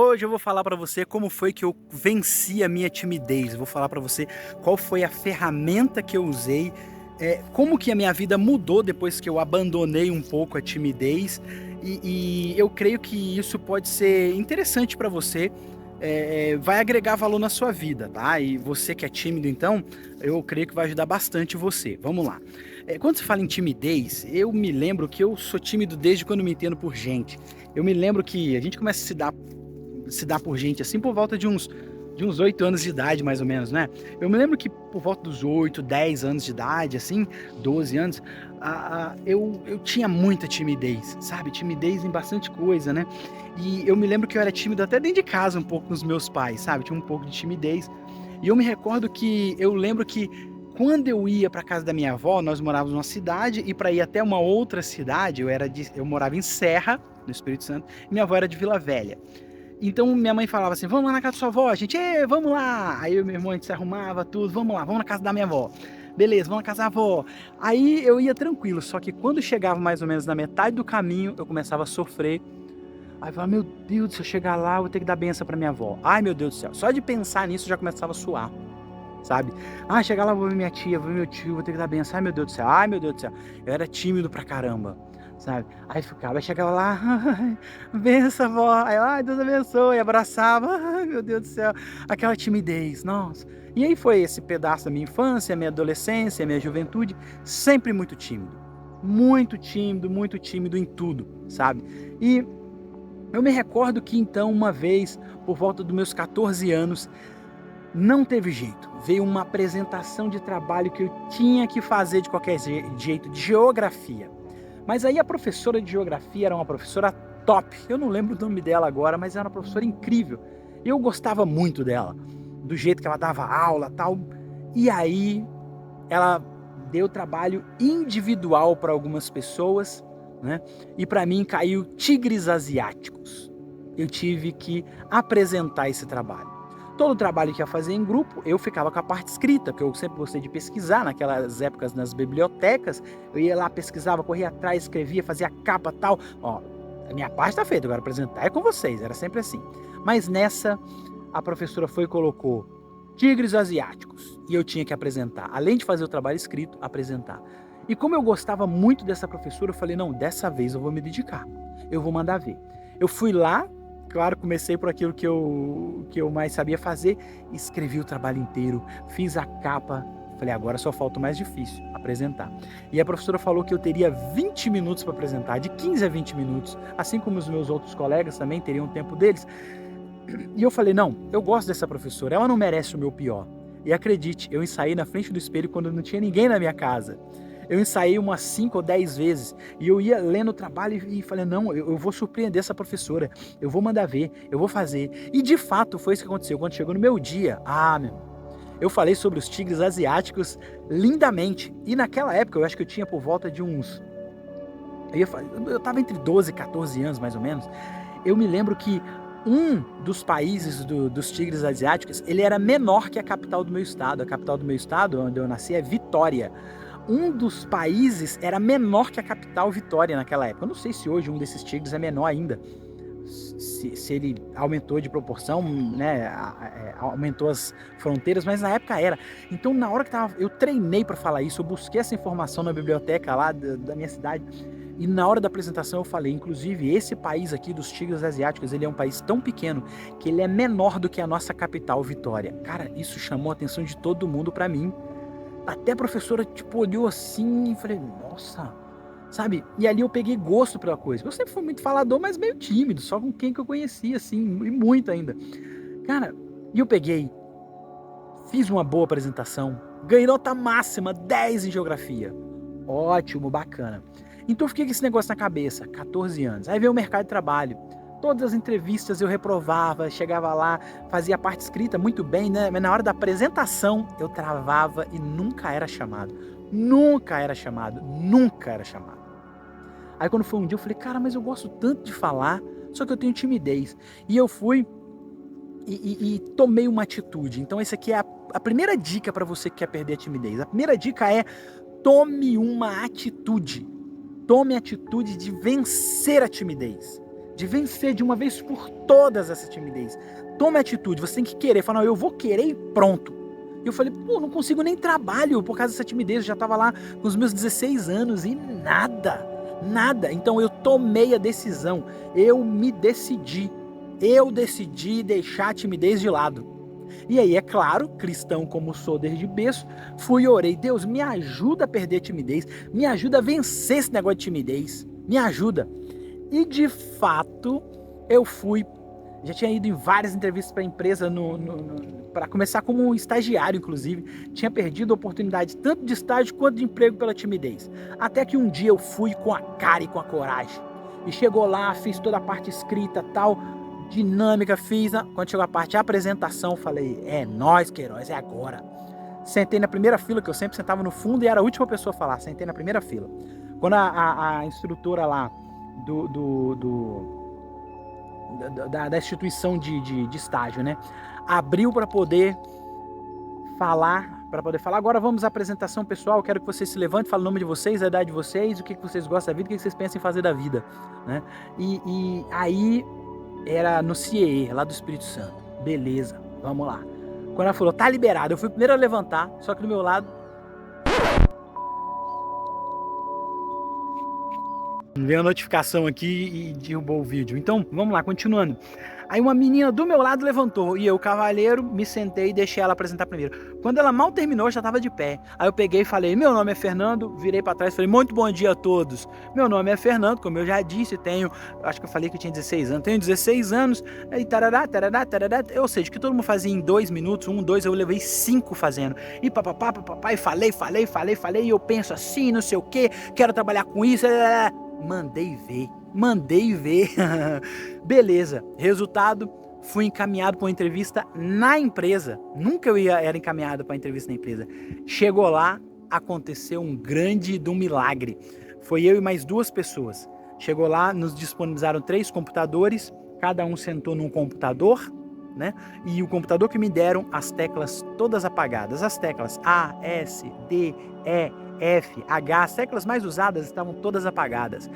Hoje eu vou falar para você como foi que eu venci a minha timidez. Eu vou falar para você qual foi a ferramenta que eu usei, como que a minha vida mudou depois que eu abandonei um pouco a timidez, e eu creio que isso pode ser interessante para você, vai agregar valor na sua vida, tá. E você que é tímido então, eu creio que vai ajudar bastante você. Vamos lá. Quando se fala em timidez, eu me lembro que eu sou tímido desde quando me entendo por gente. Eu me lembro que a gente começa a se dar por gente, assim, por volta de uns 8 anos de idade, mais ou menos, né. Eu me lembro que por volta dos 8, 10 anos de idade, assim, 12 anos, eu tinha muita timidez, sabe, timidez em bastante coisa, né. E eu me lembro que eu era tímido até dentro de casa um pouco com os meus pais, sabe, tinha um pouco de timidez. E eu me recordo que eu lembro que quando eu ia para casa da minha avó, nós morávamos numa cidade, e para ir até uma outra cidade, eu morava em Serra, no Espírito Santo, e minha avó era de Vila Velha. Então minha mãe falava assim: "Vamos lá na casa da sua avó", a gente: "Ê, vamos lá!". Aí eu e meu irmão, a gente se arrumava tudo: "Vamos lá, vamos na casa da minha avó". Beleza, vamos na casa da avó. Aí eu ia tranquilo, só que quando chegava mais ou menos na metade do caminho, eu começava a sofrer. Aí eu falava: "Meu Deus, se eu chegar lá, eu vou ter que dar benção pra minha avó. Ai, meu Deus do céu". Só de pensar nisso eu já começava a suar, sabe. "Ah, chegar lá, vou ver minha tia, vou ver meu tio, vou ter que dar benção. Ai, meu Deus do céu. Ai, meu Deus do céu". Eu era tímido pra caramba, sabe. Aí ficava, aí chegava lá: "Ai, benção, vó". Aí eu: "Ai, Deus abençoe", abraçava. Ai, meu Deus do céu, aquela timidez, nossa. E aí foi esse pedaço da minha infância, minha adolescência, minha juventude, sempre muito tímido em tudo, sabe. E eu me recordo que então uma vez, por volta dos meus 14 anos, não teve jeito, veio uma apresentação de trabalho que eu tinha que fazer de qualquer jeito, de geografia. Mas aí a professora de geografia era uma professora top, eu não lembro o nome dela agora, mas era uma professora incrível. Eu gostava muito dela, do jeito que ela dava aula, tal. E aí ela deu trabalho individual para algumas pessoas, né, e para mim caiu tigres asiáticos. Eu tive que apresentar esse trabalho. Todo o trabalho que ia fazer em grupo, eu ficava com a parte escrita, porque eu sempre gostei de pesquisar, naquelas épocas nas bibliotecas, eu ia lá, pesquisava, corria atrás, escrevia, fazia capa, tal. Ó, a minha parte está feita, agora apresentar é com vocês, era sempre assim. Mas nessa, a professora foi e colocou tigres asiáticos, e eu tinha que apresentar, além de fazer o trabalho escrito, apresentar. E como eu gostava muito dessa professora, eu falei: "Não, dessa vez eu vou me dedicar, eu vou mandar ver". Eu fui lá, claro, comecei por aquilo que eu mais sabia fazer, escrevi o trabalho inteiro, fiz a capa, falei: "Agora só falta o mais difícil, apresentar". E a professora falou que eu teria 20 minutos para apresentar, de 15 a 20 minutos, assim como os meus outros colegas também teriam o tempo deles. E eu falei: "Não, eu gosto dessa professora, ela não merece o meu pior". E acredite, eu ensaiei na frente do espelho quando não tinha ninguém na minha casa. Eu ensaiei umas 5 ou 10 vezes, e eu ia lendo o trabalho e falei: "Não, eu vou surpreender essa professora, eu vou mandar ver, eu vou fazer". E de fato foi isso que aconteceu. Quando chegou no meu dia, meu irmão, eu falei sobre os tigres asiáticos lindamente. E naquela época eu acho que eu tinha por volta de uns, eu estava entre 12 e 14 anos mais ou menos. Eu me lembro que um dos países dos tigres asiáticos, ele era menor que a capital do meu estado. A capital do meu estado, onde eu nasci, é Vitória. Um dos países era menor que a capital, Vitória, naquela época. Eu não sei se hoje um desses tigres é menor ainda, se ele aumentou de proporção, né, aumentou as fronteiras, mas na época era. Então, na hora que eu treinei para falar isso, eu busquei essa informação na biblioteca lá da minha cidade, e na hora da apresentação eu falei: "Inclusive, esse país aqui dos tigres asiáticos, ele é um país tão pequeno que ele é menor do que a nossa capital, Vitória". Cara, isso chamou a atenção de todo mundo para mim. Até a professora, tipo, olhou assim e falei: "Nossa", sabe. E ali eu peguei gosto pela coisa. Eu sempre fui muito falador, mas meio tímido, só com quem que eu conhecia, assim, e muito ainda. Cara, e eu peguei, fiz uma boa apresentação, ganhei nota máxima, 10 em geografia. Ótimo, bacana. Então eu fiquei com esse negócio na cabeça, 14 anos. Aí veio o mercado de trabalho. Todas as entrevistas eu reprovava, chegava lá, fazia a parte escrita muito bem, né? Mas na hora da apresentação eu travava e nunca era chamado. Nunca era chamado, nunca era chamado. Aí quando foi um dia eu falei: "Cara, mas eu gosto tanto de falar, só que eu tenho timidez". E eu fui e tomei uma atitude. Então esse aqui é a primeira dica para você que quer perder a timidez. A primeira dica é: tome uma atitude. Tome a atitude de vencer a timidez. de vencer de uma vez por todas essa timidez. Tome atitude, você tem que querer. Fala, não, eu vou querer e pronto. E eu falei, pô, não consigo nem trabalho por causa dessa timidez. Eu já estava lá com os meus 16 anos e nada. Então eu tomei a decisão, eu decidi deixar a timidez de lado. E aí, é claro, cristão como sou desde berço, fui e orei, Deus, me ajuda a perder a timidez, me ajuda a vencer esse negócio de timidez, me ajuda. E de fato, eu fui, já tinha ido em várias entrevistas para a empresa, para começar como estagiário, inclusive, tinha perdido a oportunidade tanto de estágio quanto de emprego pela timidez. Até que um dia eu fui com a cara e com a coragem. E chegou lá, fiz toda a parte escrita, tal, dinâmica, quando chegou a parte de apresentação, falei, é nóis, Queiroz, é agora. Sentei na primeira fila, que eu sempre sentava no fundo e era a última pessoa a falar, sentei na primeira fila. Quando a instrutora lá da instituição de estágio, né, abriu para poder falar, agora vamos à apresentação pessoal, quero que vocês se levantem, falem o nome de vocês, a idade de vocês, o que vocês gostam da vida, o que vocês pensam em fazer da vida, né? E aí era no CIE, lá do Espírito Santo. Beleza, vamos lá. Quando ela falou, tá liberado, eu fui o primeiro a levantar, só que do meu lado veio a notificação aqui e derrubou o vídeo. Então, vamos lá, continuando. Aí uma menina do meu lado levantou e eu, cavaleiro, me sentei e deixei ela apresentar primeiro. Quando ela mal terminou, eu já estava de pé. Aí eu peguei e falei, meu nome é Fernando, virei para trás e falei, muito bom dia a todos. Meu nome é Fernando, como eu já disse, acho que eu falei que eu tinha 16 anos, tenho 16 anos, e tarará, ou seja, que todo mundo fazia em 2 minutos, 1, 2, eu levei 5 fazendo. E papapá, e falei, e eu penso assim, não sei o que, quero trabalhar com isso, Mandei ver. Beleza, resultado, fui encaminhado para uma entrevista na empresa. Nunca era encaminhado para uma entrevista na empresa. Chegou lá, aconteceu um milagre. Foi eu e mais 2 pessoas. Chegou lá, nos disponibilizaram 3 computadores, cada um sentou num computador, né? E o computador que me deram, as teclas todas apagadas. As teclas A, S, D, E, F, H, as teclas mais usadas estavam todas apagadas.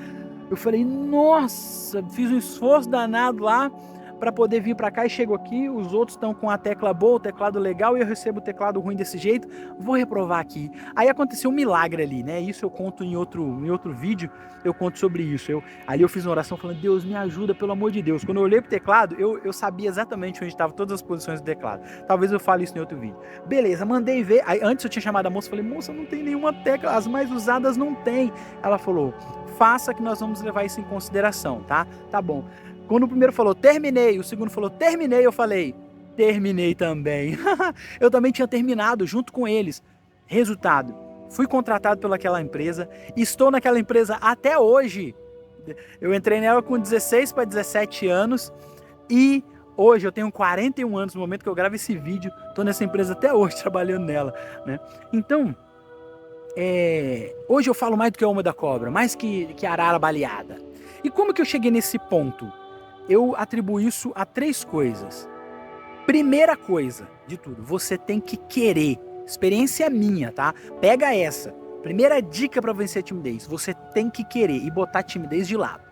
Eu falei, nossa, fiz um esforço danado lá para poder vir para cá e chego aqui, os outros estão com a tecla boa, o teclado legal e eu recebo o teclado ruim desse jeito, vou reprovar aqui. Aí aconteceu um milagre ali, né? Isso eu conto em outro vídeo, eu conto sobre isso. Ali eu fiz uma oração falando, Deus me ajuda, pelo amor de Deus. Quando eu olhei pro teclado, eu sabia exatamente onde estavam todas as posições do teclado. Talvez eu fale isso em outro vídeo. Beleza, mandei ver. Aí antes eu tinha chamado a moça, falei, moça, não tem nenhuma tecla, as mais usadas não tem. Ela falou, faça que nós vamos levar isso em consideração, tá? Tá bom. Quando o primeiro falou, terminei, o segundo falou, terminei, eu falei, terminei também. Eu também tinha terminado junto com eles. Resultado, fui contratado pelaquela empresa, estou naquela empresa até hoje. Eu entrei nela com 16 para 17 anos e hoje eu tenho 41 anos no momento que eu gravo esse vídeo, estou nessa empresa até hoje trabalhando nela, né? Então, hoje eu falo mais do que a alma da cobra, mais que a arara baleada. E como que eu cheguei nesse ponto? Eu atribuo isso a 3 coisas. Primeira coisa de tudo, você tem que querer. Experiência minha, tá? Pega essa. Primeira dica para vencer a timidez, você tem que querer e botar a timidez de lado.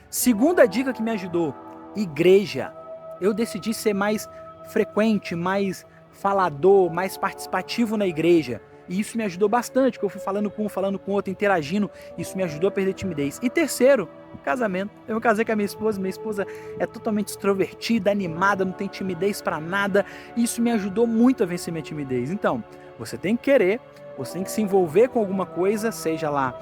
Segunda dica que me ajudou, igreja. Eu decidi ser mais frequente, mais falador, mais participativo na igreja. E isso me ajudou bastante, porque eu fui falando com um, falando com outro, interagindo. Isso me ajudou a perder a timidez. E terceiro, casamento. Eu me casei com a minha esposa é totalmente extrovertida, animada, não tem timidez pra nada. Isso me ajudou muito a vencer minha timidez. Então, você tem que querer, você tem que se envolver com alguma coisa, seja lá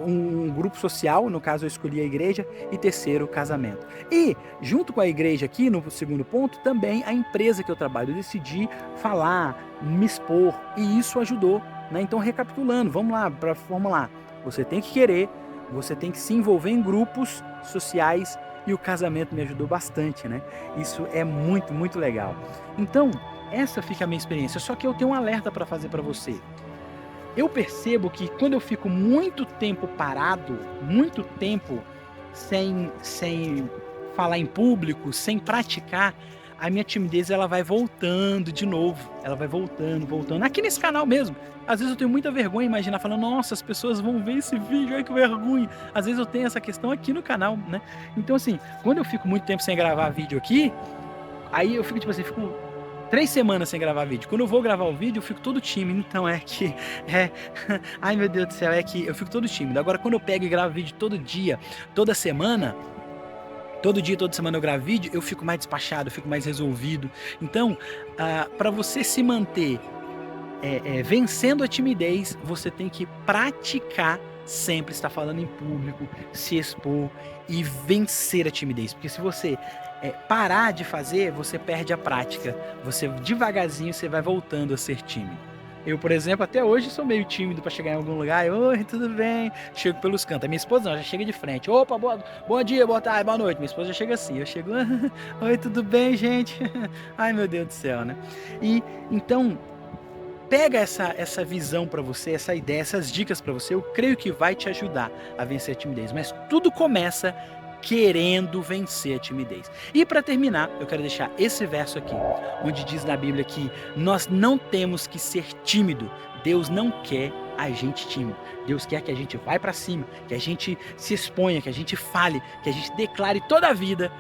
um grupo social, no caso eu escolhi a igreja, e terceiro, casamento. E, junto com a igreja aqui, no segundo ponto, também a empresa que eu trabalho. Eu decidi falar, me expor, e isso ajudou, né? Então, recapitulando, vamos lá, para formular. Você tem que querer, você tem que se envolver em grupos sociais, e o casamento me ajudou bastante, né? Isso é muito, muito legal. Então, essa fica a minha experiência, só que eu tenho um alerta para fazer para você. Eu percebo que quando eu fico muito tempo parado, muito tempo sem falar em público, sem praticar, a minha timidez ela vai voltando de novo. Ela vai voltando, voltando. Aqui nesse canal mesmo. Às vezes eu tenho muita vergonha de imaginar, falando, nossa, as pessoas vão ver esse vídeo, ai que vergonha. Às vezes eu tenho essa questão aqui no canal, né? Então assim, quando eu fico muito tempo sem gravar vídeo aqui, aí eu fico tipo assim, fico 3 semanas sem gravar vídeo. Quando eu vou gravar o vídeo, eu fico todo tímido. Então é que. Ai meu Deus do céu, é que eu fico todo tímido. Agora, quando eu pego e gravo vídeo todo dia, toda semana. Todo dia, toda semana eu gravo vídeo, eu fico mais despachado, eu fico mais resolvido. Então, para você se manter vencendo a timidez, você tem que praticar sempre estar falando em público, se expor e vencer a timidez. Porque se você parar de fazer, você perde a prática. Você devagarzinho você vai voltando a ser tímido. Eu, por exemplo, até hoje sou meio tímido para chegar em algum lugar. Oi, tudo bem? Chego pelos cantos. A minha esposa não, já chega de frente. Opa, bom dia, boa tarde, boa noite. Minha esposa já chega assim. Eu chego, oi, tudo bem, gente? Ai, meu Deus do céu, né? E então pega essa visão para você, essa ideia, essas dicas para você. Eu creio que vai te ajudar a vencer a timidez. Mas tudo começa querendo vencer a timidez. E para terminar, eu quero deixar esse verso aqui, onde diz na Bíblia que nós não temos que ser tímido. Deus não quer a gente tímido. Deus quer que a gente vá para cima, que a gente se exponha, que a gente fale, que a gente declare toda a vida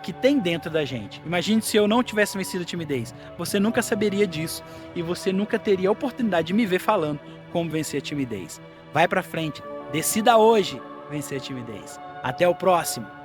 que tem dentro da gente. Imagine se eu não tivesse vencido a timidez. Você nunca saberia disso e você nunca teria a oportunidade de me ver falando como vencer a timidez. Vai para frente, decida hoje vencer a timidez. Até o próximo!